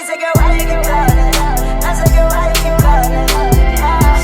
I said, girl, why you keep calling? I said, girl, why you keep calling?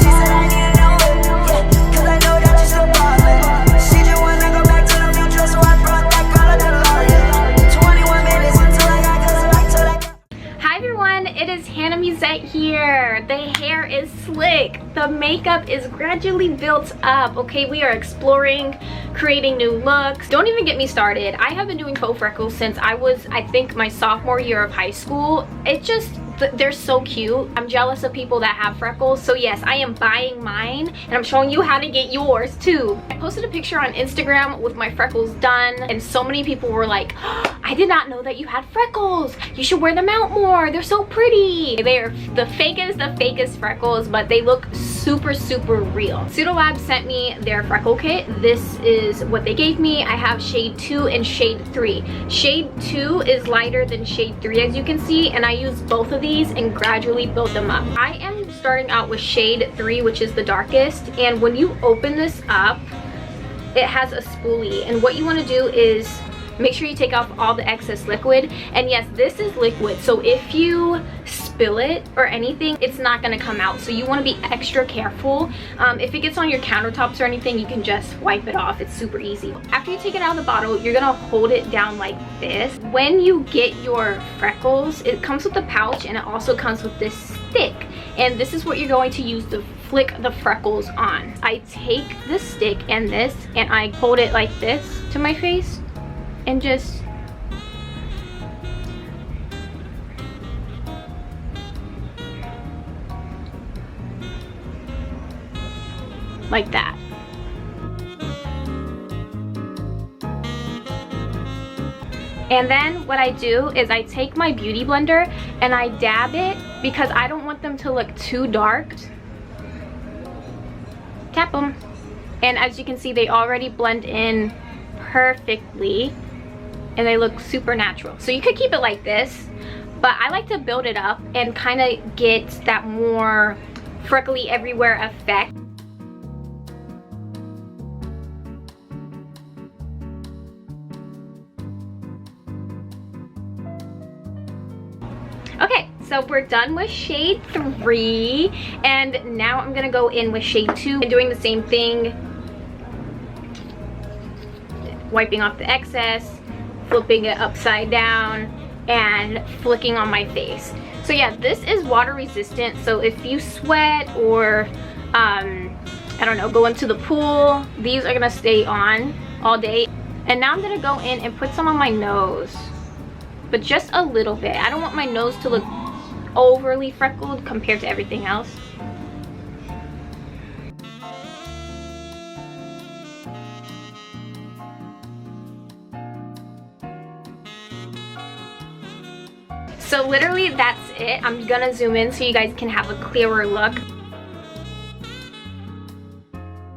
She said, I need to know it, yeah, cause I know that you're still ballin'. She just wanna go back to the future, so I brought that girl a DeLorean. 21 minutes until I got cause I told that girl. Hi everyone, it is Hannah Mussette here. The hair is slick. The makeup is gradually built up. Okay, we are exploring, creating new looks. Don't even get me started. I have been doing faux freckles since I was, I think, my sophomore year of high school. It just, they're so cute. I'm jealous of people that have freckles. So yes, I am buying mine and I'm showing you how to get yours too. I posted a picture on Instagram with my freckles done and so many people were like, oh, I did not know that you had freckles. You should wear them out more. They're so pretty. They are the fakest freckles, but they look super real. Pseudolab sent me their freckle kit. This is what they gave me. I have shade 2 and shade 3. Shade 2 is lighter than shade 3 as you can see, and I use both of these and gradually build them up. I am starting out with shade 3, which is the darkest, and when you open this up, it has a spoolie, and what you want to do is make sure you take off all the excess liquid. And yes, this is liquid, so if you spill it or anything, it's not going to come out, so you want to be extra careful. If it gets on your countertops or anything, you can just wipe it off. It's super easy. After you take it out of the bottle, you're gonna hold it down like this. When you get your freckles, it comes with a pouch and it also comes with this stick, and this is what you're going to use to flick the freckles on. I take the stick and this and I hold it like this to my face and just like that. And then what I do is I take my beauty blender and I dab it because I don't want them to look too dark. Tap them. And as you can see, they already blend in perfectly and they look super natural. So you could keep it like this, but I like to build it up and kind of get that more freckly everywhere effect. Okay, so we're done with shade 3 and now I'm gonna go in with shade 2 and doing the same thing, wiping off the excess, flipping it upside down and flicking on my face. So yeah, this is water resistant, so if you sweat or I don't know, go into the pool, these are gonna stay on all day. And now I'm gonna go in and put some on my nose, but just a little bit. I don't want my nose to look overly freckled compared to everything else. So literally that's it. I'm gonna zoom in so you guys can have a clearer look.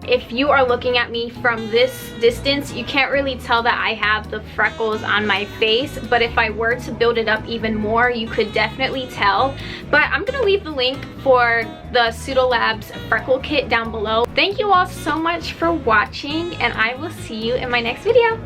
If you are looking at me from this distance, you can't really tell that I have the freckles on my face, but if I were to build it up even more, you could definitely tell. But I'm gonna leave the link for the Pseudolab's freckle kit down below. Thank you all so much for watching, and I will see you in my next video.